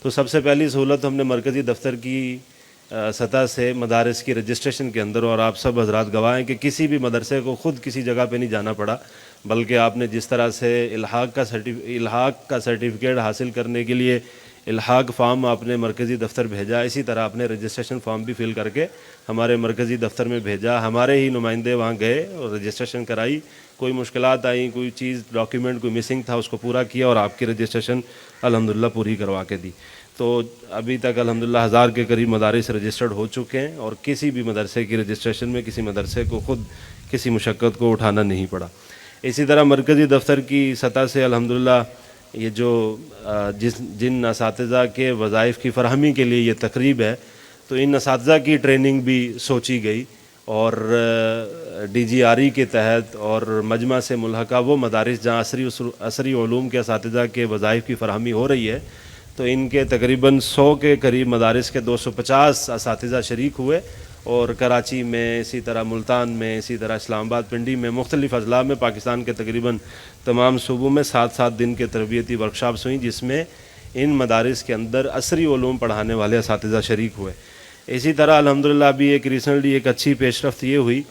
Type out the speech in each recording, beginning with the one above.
تو سب سے پہلی سہولت ہم نے مرکزی دفتر کی سطح سے مدارس کی رجسٹریشن کے اندر، اور آپ سب حضرات گواہ ہیں کہ کسی بھی مدرسے کو خود کسی جگہ پہ نہیں جانا پڑا، بلکہ آپ نے جس طرح سے الحاق کا سرٹیفکیٹ حاصل کرنے کے لیے الحاق فارم آپ نے مرکزی دفتر بھیجا، اسی طرح آپ نے رجسٹریشن فارم بھی فل کر کے ہمارے مرکزی دفتر میں بھیجا. ہمارے ہی نمائندے وہاں گئے اور رجسٹریشن کرائی. کوئی مشکلات آئیں، کوئی چیز ڈاکیومنٹ کوئی مسنگ تھا، اس کو پورا کیا اور آپ کی رجسٹریشن الحمدللہ پوری کروا کے دی. تو ابھی تک الحمدللہ 1000 کے قریب مدارس رجسٹرڈ ہو چکے ہیں، اور کسی بھی مدرسے کی رجسٹریشن میں کسی مدرسے کو خود کسی مشقت کو اٹھانا نہیں پڑا. اسی طرح مرکزی دفتر کی سطح سے الحمدللہ یہ جو جن اساتذہ کے وظائف کی فراہمی کے لیے یہ تقریب ہے، تو ان اساتذہ کی ٹریننگ بھی سوچی گئی، اور ڈی جی آر ای کے تحت اور مجمع سے ملحقہ وہ مدارس جہاں عصری علوم کے اساتذہ کے وظائف کی فراہمی ہو رہی ہے، تو ان کے تقریباً 100 کے قریب مدارس کے 250 اساتذہ شریک ہوئے، اور کراچی میں، اسی طرح ملتان میں، اسی طرح اسلام آباد، پنڈی میں، مختلف اضلاع میں، پاکستان کے تقریباً تمام صوبوں میں 7 دن کے تربیتی ورکشاپس ہوئیں، جس میں ان مدارس کے اندر عصری علوم پڑھانے والے اساتذہ شریک ہوئے. اسی طرح الحمدللہ ابھی ریسنٹلی ایک اچھی پیش رفت یہ ہوئی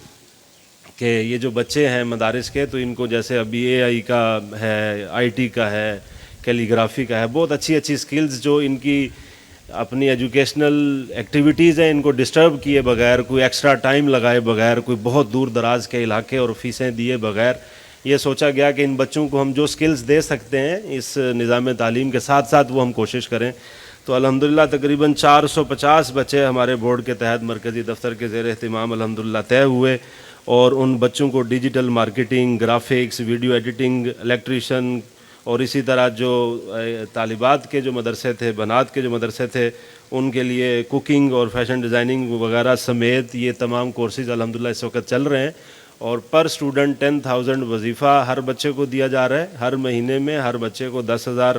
کہ یہ جو بچے ہیں مدارس کے، تو ان کو جیسے ابھی اے آئی کا ہے، آئی ٹی کا ہے، کیلی گرافی کا ہے، بہت اچھی سکلز جو ان کی اپنی ایجوکیشنل ایکٹیویٹیز ہیں، ان کو ڈسٹرب کیے بغیر، کوئی ایکسٹرا ٹائم لگائے بغیر، کوئی بہت دور دراز کے علاقے اور فیسیں دیے بغیر، یہ سوچا گیا کہ ان بچوں کو ہم جو سکلز دے سکتے ہیں اس نظام تعلیم کے ساتھ ساتھ وہ ہم کوشش کریں. تو الحمدللہ تقریباً 450 بچے ہمارے بورڈ کے تحت مرکزی دفتر کے زیر اہتمام الحمدللہ طے ہوئے، اور ان بچوں کو digital marketing, graphics, video editing, electrician, اور اسی طرح جو طالبات کے جو مدرسے تھے، بنات کے جو مدرسے تھے، ان کے لیے کوکنگ اور فیشن ڈیزائننگ وغیرہ سمیت یہ تمام کورسز الحمدللہ اس وقت چل رہے ہیں. اور پر اسٹوڈنٹ 10,000 وظیفہ ہر بچے کو دیا جا رہا ہے. ہر مہینے میں ہر بچے کو 10,000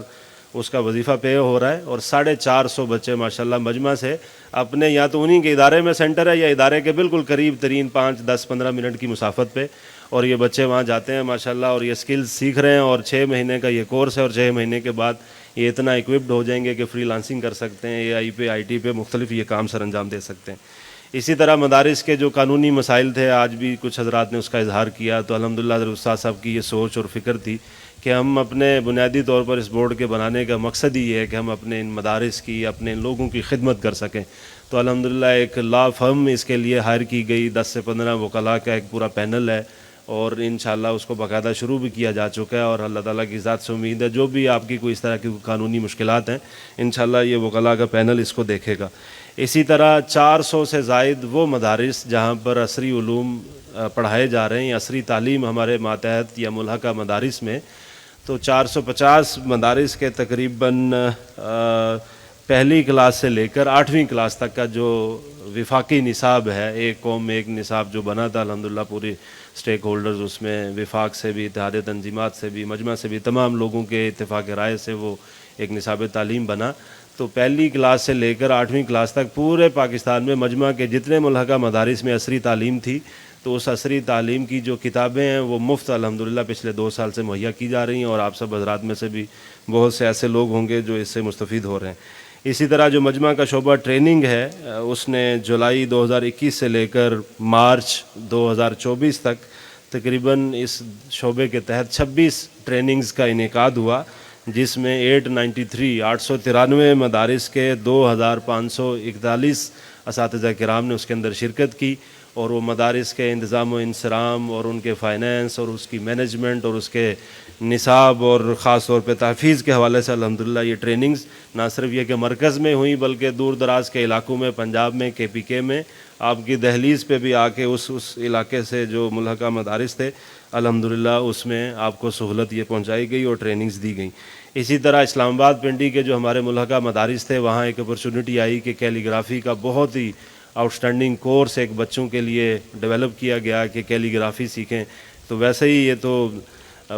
اس کا وظیفہ پے ہو رہا ہے، اور 450 بچے ماشاءاللہ مجمع سے اپنے یا تو انہی کے ادارے میں سینٹر ہے یا ادارے کے بالکل قریب ترین 5، 10، 15 منٹ کی مسافت پہ، اور یہ بچے وہاں جاتے ہیں ماشاءاللہ اور یہ سکلز سیکھ رہے ہیں. اور 6 مہینے کا یہ کورس ہے، اور 6 مہینے کے بعد یہ اتنا اکوپڈ ہو جائیں گے کہ فری لانسنگ کر سکتے ہیں، اے آئی پہ، آئی ٹی پہ مختلف یہ کام سر انجام دے سکتے ہیں. اسی طرح مدارس کے جو قانونی مسائل تھے، آج بھی کچھ حضرات نے اس کا اظہار کیا، تو الحمدللہ حضرت استاد صاحب کی یہ سوچ اور فکر تھی کہ ہم اپنے بنیادی طور پر اس بورڈ کے بنانے کا مقصد ہی یہ ہے کہ ہم اپنے ان مدارس کی، اپنے لوگوں کی خدمت کر سکیں. تو الحمدللہ ایک لا فرم اس کے لیے ہائر کی گئی، 10 سے 15 وکلاء کا ایک پورا پینل ہے، اور انشاءاللہ اس کو باقاعدہ شروع بھی کیا جا چکا ہے. اور اللہ تعالیٰ کی ذات سے امید ہے جو بھی آپ کی کوئی اس طرح کی قانونی مشکلات ہیں، انشاءاللہ یہ وکلاء کا پینل اس کو دیکھے گا. اسی طرح 400 سے زائد وہ مدارس جہاں پر عصری علوم پڑھائے جا رہے ہیں، عصری تعلیم ہمارے ماتحت یا ملحقہ مدارس میں، تو 450 مدارس کے تقریباً پہلی کلاس سے لے کر 8ویں کلاس تک کا جو وفاقی نصاب ہے، ایک قوم ایک نصاب جو بنا تھا الحمدللہ پوری اسٹیک ہولڈرز، اس میں وفاق سے بھی، اتحاد تنظیمات سے بھی، مجمع سے بھی، تمام لوگوں کے اتفاق رائے سے وہ ایک نصاب تعلیم بنا. تو پہلی کلاس سے لے کر 8ویں کلاس تک پورے پاکستان میں مجمع کے جتنے ملحقہ مدارس میں عصری تعلیم تھی، تو اس عصری تعلیم کی جو کتابیں ہیں وہ مفت الحمدللہ پچھلے 2 سال سے مہیا کی جا رہی ہیں، اور آپ سب حضرات میں سے بھی بہت سے ایسے لوگ ہوں گے جو اس سے مستفید ہو رہے ہیں. اسی طرح جو مجمع کا شعبہ ٹریننگ ہے، اس نے جولائی 2021 سے لے کر مارچ 2024 تک تقریباً اس شعبے کے تحت 26 ٹریننگز کا انعقاد ہوا، جس میں 893 مدارس کے 2541 اساتذہ کرام نے اس کے اندر شرکت کی. اور وہ مدارس کے انتظام و انصرام اور ان کے فائنینس اور اس کی مینجمنٹ اور اس کے نصاب اور خاص طور پہ تحفیظ کے حوالے سے الحمدللہ یہ ٹریننگز نہ صرف یہ کہ مرکز میں ہوئیں، بلکہ دور دراز کے علاقوں میں، پنجاب میں، کے پی کے میں، آپ کی دہلیز پہ بھی آ کے اس علاقے سے جو ملحقہ مدارس تھے الحمدللہ اس میں آپ کو سہولت یہ پہنچائی گئی اور ٹریننگز دی گئیں. اسی طرح اسلام آباد، پنڈی کے جو ہمارے ملحقہ مدارس تھے، وہاں ایک اپرچونٹی آئی کہ کیلی گرافی کا بہت ہی آؤٹسٹینڈنگ کورس ایک بچوں کے لیے ڈیولپ کیا گیا کہ کیلی گرافی سیکھیں. تو ویسے ہی یہ تو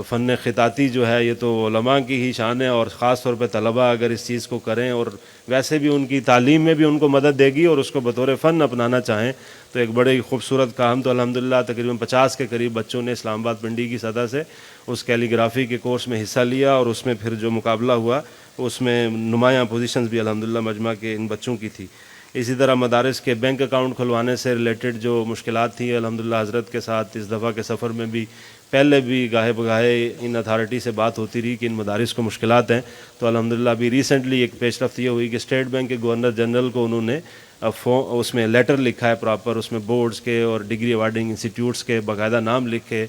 فن خطاطی جو ہے یہ تو علماء کی ہی شان ہے، اور خاص طور پہ طلباء اگر اس چیز کو کریں اور ویسے بھی ان کی تعلیم میں بھی ان کو مدد دے گی اور اس کو بطور فن اپنانا چاہیں، تو ایک بڑے خوبصورت کام. تو الحمدللہ تقریباً 50 کے قریب بچوں نے اسلام آباد، پنڈی کی سطح سے اس کیلی گرافی کے کورس میں حصہ لیا، اور اس میں پھر جو مقابلہ ہوا اس میں نمایاں پوزیشنز بھی الحمدللہ مجمع کے ان بچوں کی تھی. اسی طرح مدارس کے بینک اکاؤنٹ کھلوانے سے ریلیٹڈ جو مشکلات تھیں الحمدللہ حضرت کے ساتھ اس دفعہ کے سفر میں بھی پہلے بھی گاہے بگاہے ان اتھارٹی سے بات ہوتی رہی کہ ان مدارس کو مشکلات ہیں. تو الحمدللہ ابھی ریسنٹلی ایک پیش رفت یہ ہوئی کہ اسٹیٹ بینک کے گورنر جنرل کو انہوں نے اس میں لیٹر لکھا ہے پراپر, اس میں بورڈز کے اور ڈگری ایوارڈنگ انسٹیٹیوٹس کے باقاعدہ نام لکھے,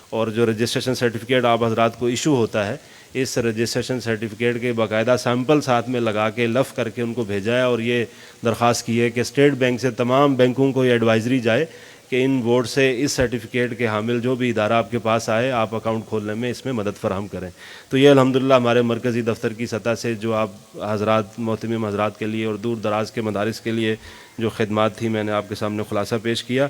اور جو رجسٹریشن سرٹیفکیٹ آپ حضرات کو ایشو ہوتا ہے اس رجسٹریشن سرٹیفکیٹ کے باقاعدہ سیمپل ساتھ میں لگا کے لف کر کے ان کو بھیجا ہے, اور یہ درخواست کی ہے کہ اسٹیٹ بینک سے تمام بینکوں کو یہ ایڈوائزری جائے کہ ان بورڈ سے اس سرٹیفکیٹ کے حامل جو بھی ادارہ آپ کے پاس آئے آپ اکاؤنٹ کھولنے میں اس میں مدد فراہم کریں. تو یہ الحمدللہ ہمارے مرکزی دفتر کی سطح سے جو آپ حضرات محتمم حضرات کے لیے اور دور دراز کے مدارس کے لیے جو خدمات تھی میں نے آپ کے سامنے خلاصہ پیش کیا.